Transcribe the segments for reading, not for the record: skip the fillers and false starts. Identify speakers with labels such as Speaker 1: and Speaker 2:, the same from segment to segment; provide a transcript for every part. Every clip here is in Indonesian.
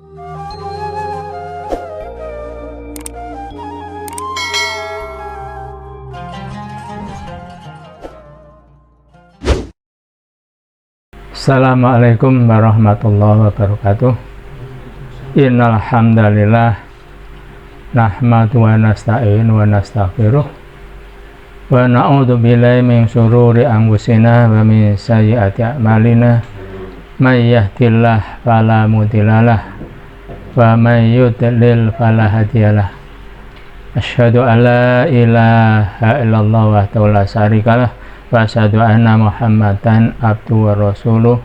Speaker 1: Assalamualaikum warahmatullahi wabarakatuh. Innal hamdalillah nahmadu wa nasta'in wa nastaghfiruh wa na'udzu billahi min syururi anfusina wa min sayyiati a'malina may yahdihillahu fala mudhillalah wa may yudlil fala hadiyalah. Asyhadu an la ilaha illallah wahdahu la syarikalah wa asyhadu anna Muhammadan abduhu wa rasuluh.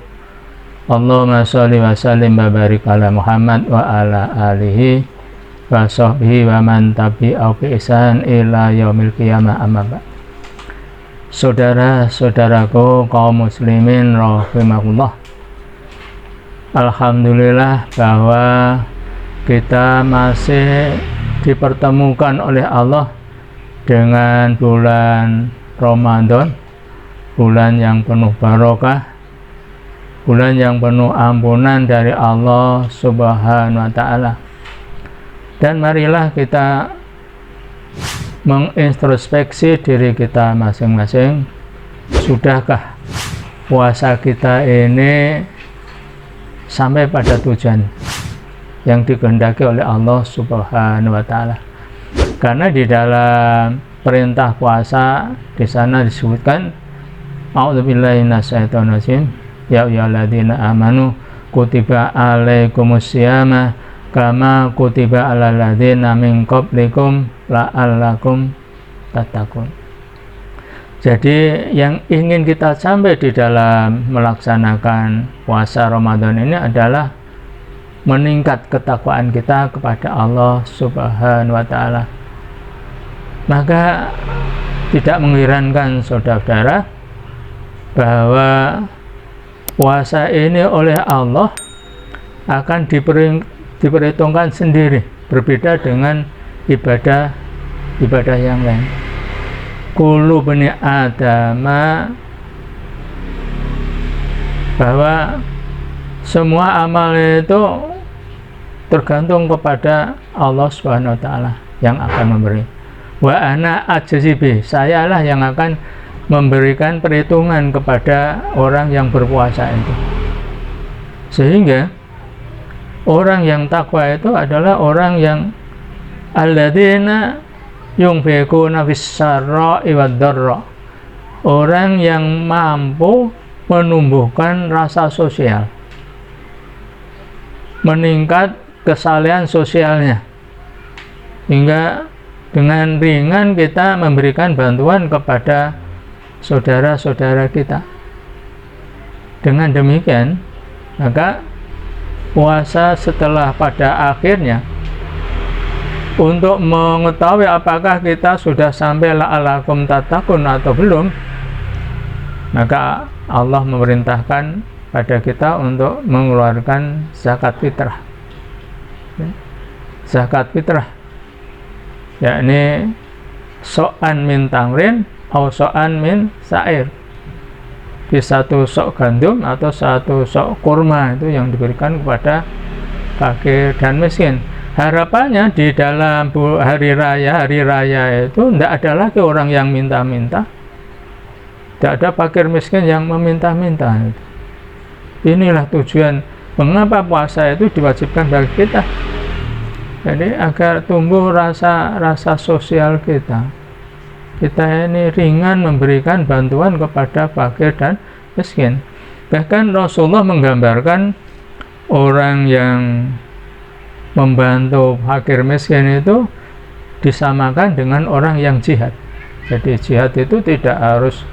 Speaker 1: Allahumma sholli wa sallim wa barik ala Muhammad wa ala alihi wa sahbihi wa man tabi'ahu bi ihsan ila yaumil qiyamah, amma ba'd. Saudara-saudaraku kaum muslimin rahimakumullah, alhamdulillah bahwa kita masih dipertemukan oleh Allah dengan bulan Ramadan, bulan yang penuh barokah, bulan yang penuh ampunan dari Allah Subhanahu wa ta'ala. Dan marilah kita mengintrospeksi diri kita masing-masing. Sudahkah puasa kita ini sampai pada tujuan yang dikehendaki oleh Allah Subhanahu wa ta'ala? Karena di dalam perintah puasa di sana disebutkan, a'udzubillahi minasyaitonir rajim, ya ayyuhalladzina amanu kutiba alaikumussyiyama kama kutiba alal ladzina min qablikum la'allakum tattaqun. Jadi yang ingin kita sampai di dalam melaksanakan puasa Ramadan ini adalah meningkat ketakwaan kita kepada Allah Subhanahu wa ta'ala. Maka tidak mengherankan saudara-saudara bahwa puasa ini oleh Allah akan diperhitungkan sendiri, berbeda dengan ibadah yang lain. Kullu bani adama, bahwa semua amal itu tergantung kepada Allah Subhanahu wa ta'ala yang akan memberi. Wa ana ajzibi, sayalah yang akan memberikan perhitungan kepada orang yang berpuasa itu. Sehingga orang yang takwa itu adalah orang yang alladzina yunfiquna fis-sarra'i wad-dharra, orang yang mampu menumbuhkan rasa sosial, meningkat kesalehan sosialnya, hingga dengan ringan kita memberikan bantuan kepada saudara-saudara kita. Dengan demikian, maka puasa setelah pada akhirnya, untuk mengetahui apakah kita sudah sampai la'allakum tattaqun atau belum, maka Allah memerintahkan pada kita untuk mengeluarkan zakat fitrah. Zakat fitrah yakni so'an min tamrin atau so'an min sa'ir, di satu sok gandum atau satu sok kurma, itu yang diberikan kepada fakir dan miskin. Harapannya di dalam hari raya itu tidak ada lagi orang yang minta-minta, tidak ada fakir miskin yang meminta-minta. Inilah tujuan mengapa puasa itu diwajibkan bagi kita. Jadi agar tumbuh rasa sosial kita ini ringan memberikan bantuan kepada fakir dan miskin. Bahkan Rasulullah menggambarkan orang yang membantu fakir miskin itu disamakan dengan orang yang jihad. Jadi jihad itu tidak harus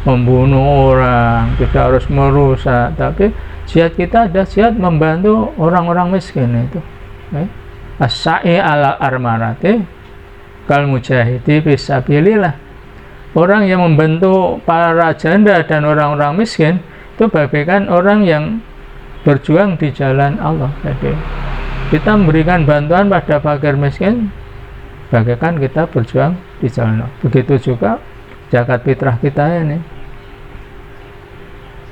Speaker 1: membunuh orang, tidak harus merusak, tapi jihad kita ada jihad membantu orang-orang miskin itu. As-sa'i ala armarati kal mujahidi fisabilillah. Orang yang membantu para janda dan orang-orang miskin itu bagaikan orang yang berjuang di jalan Allah. Jadi kita memberikan bantuan pada fakir miskin bagaikan kita berjuang di jalan Allah. Begitu juga zakat fitrah kita ini.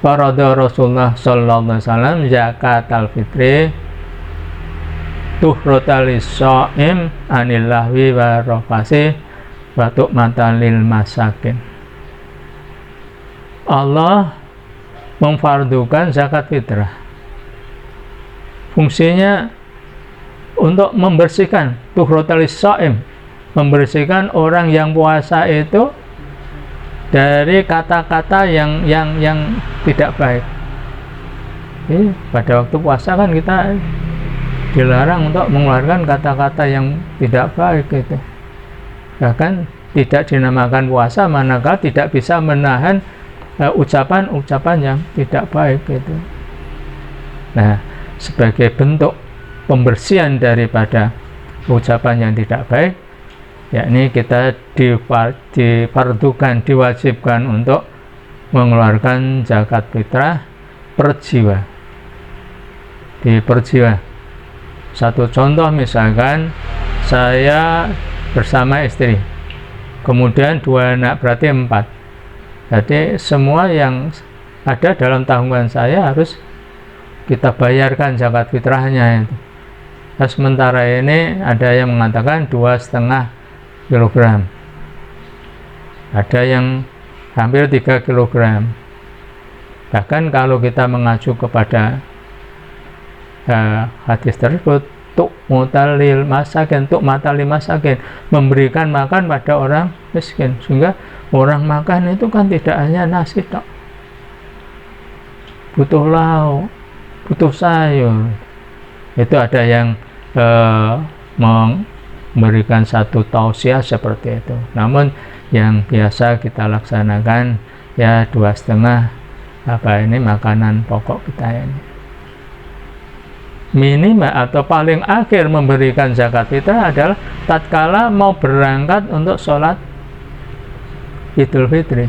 Speaker 1: Farada Rasulullah sallallahu alaihi wasallam zakat al-fitri tuhrotalis so'im anil lahwi wa rafasi wa tu'matan lil masakin. Allah memfardukan zakat fitrah. Fungsinya untuk membersihkan tuhrotalis so'im, membersihkan orang yang puasa itu dari kata-kata yang tidak baik. Jadi, pada waktu puasa kan kita dilarang untuk mengeluarkan kata-kata yang tidak baik gitu. Bahkan tidak dinamakan puasa manakala tidak bisa menahan ucapan-ucapan yang tidak baik gitu. Nah, sebagai bentuk pembersihan daripada ucapan yang tidak baik, yakni kita difardukan, diwajibkan untuk mengeluarkan zakat fitrah per jiwa. Di per jiwa. Satu contoh, misalkan saya bersama istri, kemudian 2 anak, berarti 4. Jadi semua yang ada dalam tanggungan saya harus kita bayarkan zakat fitrahnya itu. Nah, sementara ini ada yang mengatakan 2,5 kilogram, ada yang hampir 3 kilogram. Bahkan kalau kita mengacu kepada hadis tersebut, tuk mutalil masakin, memberikan makan pada orang miskin, sehingga orang makan itu kan tidak hanya nasi tok, butuh lauk, butuh sayur. Itu ada yang memberikan satu tausiah seperti itu. Namun yang biasa kita laksanakan ya 2,5 makanan pokok kita ini. Minimal atau paling akhir memberikan zakat fitrah adalah tatkala mau berangkat untuk sholat Idul Fitri.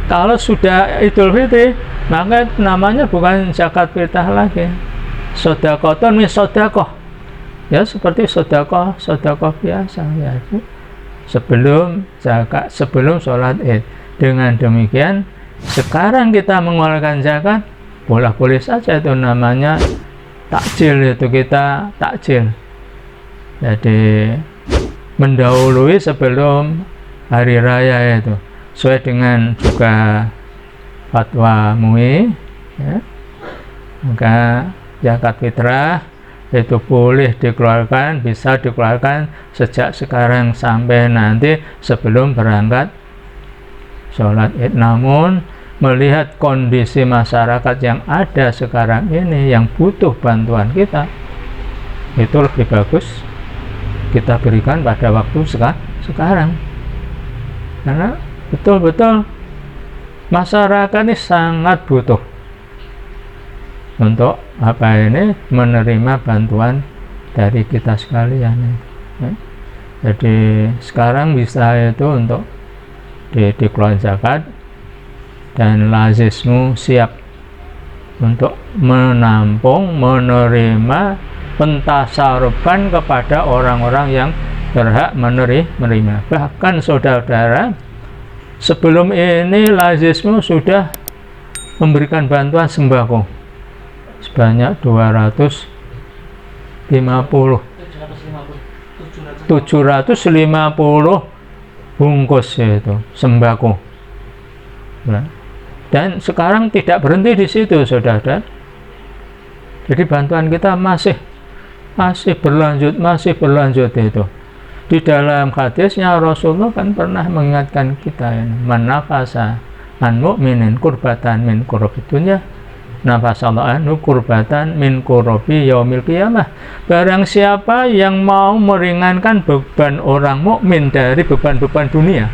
Speaker 1: Kalau sudah Idul Fitri, maka namanya bukan zakat fitrah lagi, sodakoton min sodakoh, ya seperti sodakoh biasa ya, sebelum zakat, sebelum sholat Id. Dengan demikian, sekarang kita mengeluarkan zakat, boleh-boleh saja, itu namanya takjil, itu kita takjil. Jadi mendahului sebelum hari raya itu, sesuai dengan juga fatwa MUI ya. Maka zakat fitrah itu boleh dikeluarkan, bisa dikeluarkan sejak sekarang sampai nanti sebelum berangkat sholat Id. Namun melihat kondisi masyarakat yang ada sekarang ini yang butuh bantuan kita, itu lebih bagus kita berikan pada waktu sekarang, karena betul-betul masyarakat ini sangat butuh untuk menerima bantuan dari kita sekalian ya. Jadi sekarang bisa itu untuk dikeluarkan zakat, dan lazismu siap untuk menampung, menerima pentasarufan kepada orang-orang yang berhak menerima. Bahkan saudara-saudara, sebelum ini lazismu sudah memberikan bantuan sembako sebanyak 750 bungkus itu sembako. Nah, dan sekarang tidak berhenti di situ, saudara. Jadi bantuan kita masih berlanjut itu. Di dalam hadisnya Rasulullah kan pernah mengingatkan kita, man nafasa an mu'minin kurbatan min kurabi dunya, nafasallahu anhu kurbatan min kurabi yaumil qiyamah. Barang siapa yang mau meringankan beban orang mukmin dari beban-beban dunia,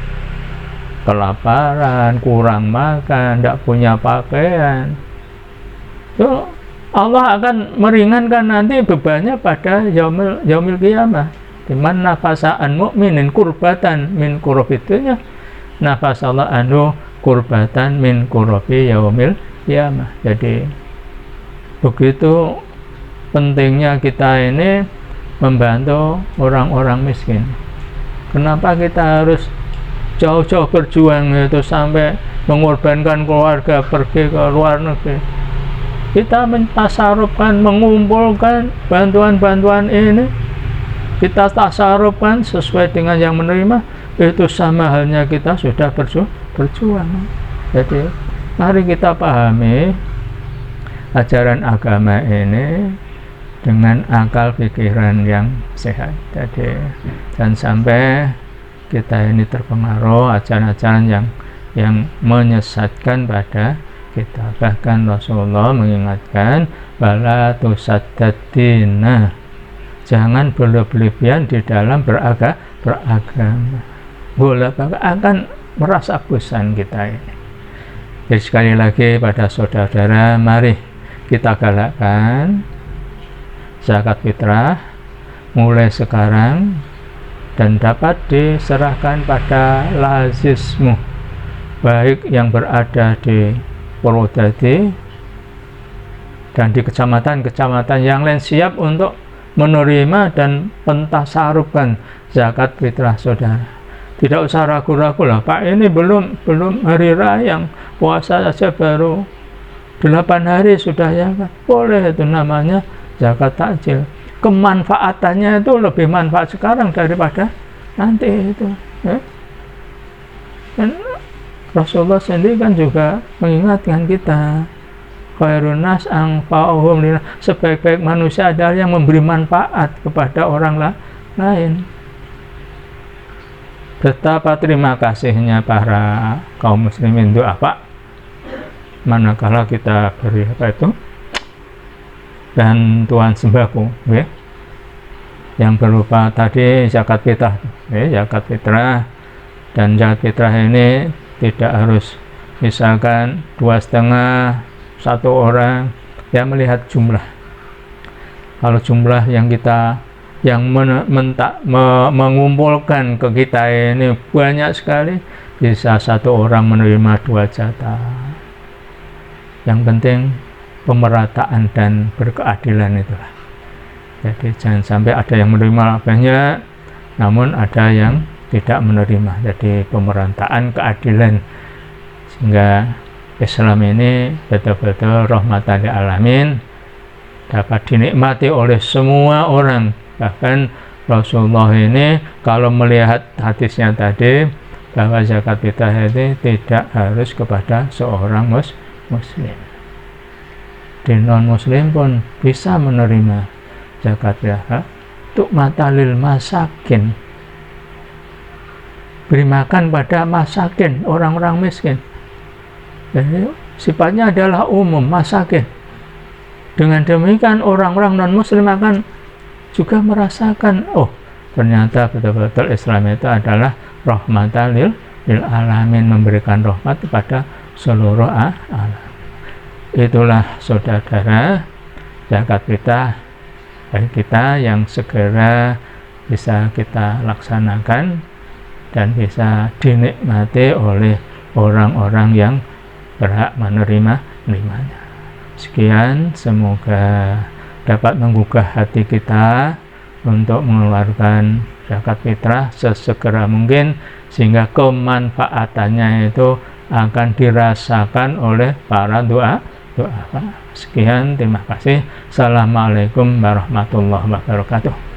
Speaker 1: kelaparan, kurang makan, tidak punya pakaian, itu Allah akan meringankan nanti bebannya pada yaumil qiyamah. Di mana nafasaan mukminin kurbatan min kurabitunya, nafasallahu anhu kurbatan min kurabi yaumil qiyamah. Jadi begitu pentingnya kita ini membantu orang-orang miskin. Kenapa kita harus jauh-jauh berjuang itu sampai mengorbankan keluarga pergi ke luar negeri? kita mentasarufkan, mengumpulkan bantuan-bantuan ini, kita tasarufkan sesuai dengan yang menerima, itu sama halnya kita sudah berjuang. Jadi mari kita pahami ajaran agama ini dengan akal pikiran yang sehat. Jadi jangan sampai kita ini terpengaruh ajaran-ajaran yang menyesatkan pada kita. Bahkan Rasulullah mengingatkan, bala tusaddadina, jangan berlebihan di dalam beragama. Boleh akan merasa bosan kita ini. Jadi sekali lagi pada saudara-saudara, mari kita galakkan zakat fitrah mulai sekarang dan dapat diserahkan pada lazismu, baik yang berada di Purwodadi dan di kecamatan-kecamatan yang lain siap untuk menerima dan mentasarufkan zakat fitrah saudara. Tidak usah ragu-ragu lah, Pak, ini belum hari raya, yang puasa saja baru 8 hari sudah zakat. Boleh, itu namanya zakat takjil. Kemanfaatannya itu lebih manfaat sekarang daripada nanti itu, ya. Dan Rasulullah sendiri kan juga mengingatkan kita, khairun nas anfa'uhum linnas, sebaik-baik manusia adalah yang memberi manfaat kepada orang lain. Betapa terima kasihnya para kaum muslimin itu apa? Manakala kita beri bantuan sembako, ya, yang berupa tadi zakat fitrah, ya, zakat fitrah. Dan zakat fitrah ini tidak harus misalkan 2,5 1 orang, ya, melihat jumlah. Kalau jumlah yang mengumpulkan ke kita ini banyak sekali, bisa 1 orang menerima 2 jatah. Yang penting pemerataan dan berkeadilan itulah. Jadi jangan sampai ada yang menerima banyak namun ada yang tidak menerima. Jadi pemerataan, keadilan, sehingga Islam ini betul-betul rahmatan lil alamin, dapat dinikmati oleh semua orang. Bahkan Rasulullah ini kalau melihat hadisnya tadi bahwa zakat fitrah ini tidak harus kepada seorang muslim, di non muslim pun bisa menerima zakat fitrah. Untuk matalil masakin, beri makan pada masakin, orang-orang miskin. Jadi sifatnya adalah umum, masakin. Dengan demikian orang-orang non muslim akan juga merasakan, oh ternyata betul-betul Islam itu adalah rahmatan lil alamin, memberikan rahmat kepada seluruh alam. Itulah saudara zakat fitrah bagi kita yang segera bisa kita laksanakan dan bisa dinikmati oleh orang-orang yang berhak menerimanya. Sekian, semoga dapat menggugah hati kita untuk mengeluarkan zakat fitrah sesegera mungkin, sehingga kemanfaatannya itu akan dirasakan oleh para doa. Sekian, terima kasih. Assalamualaikum warahmatullahi wabarakatuh.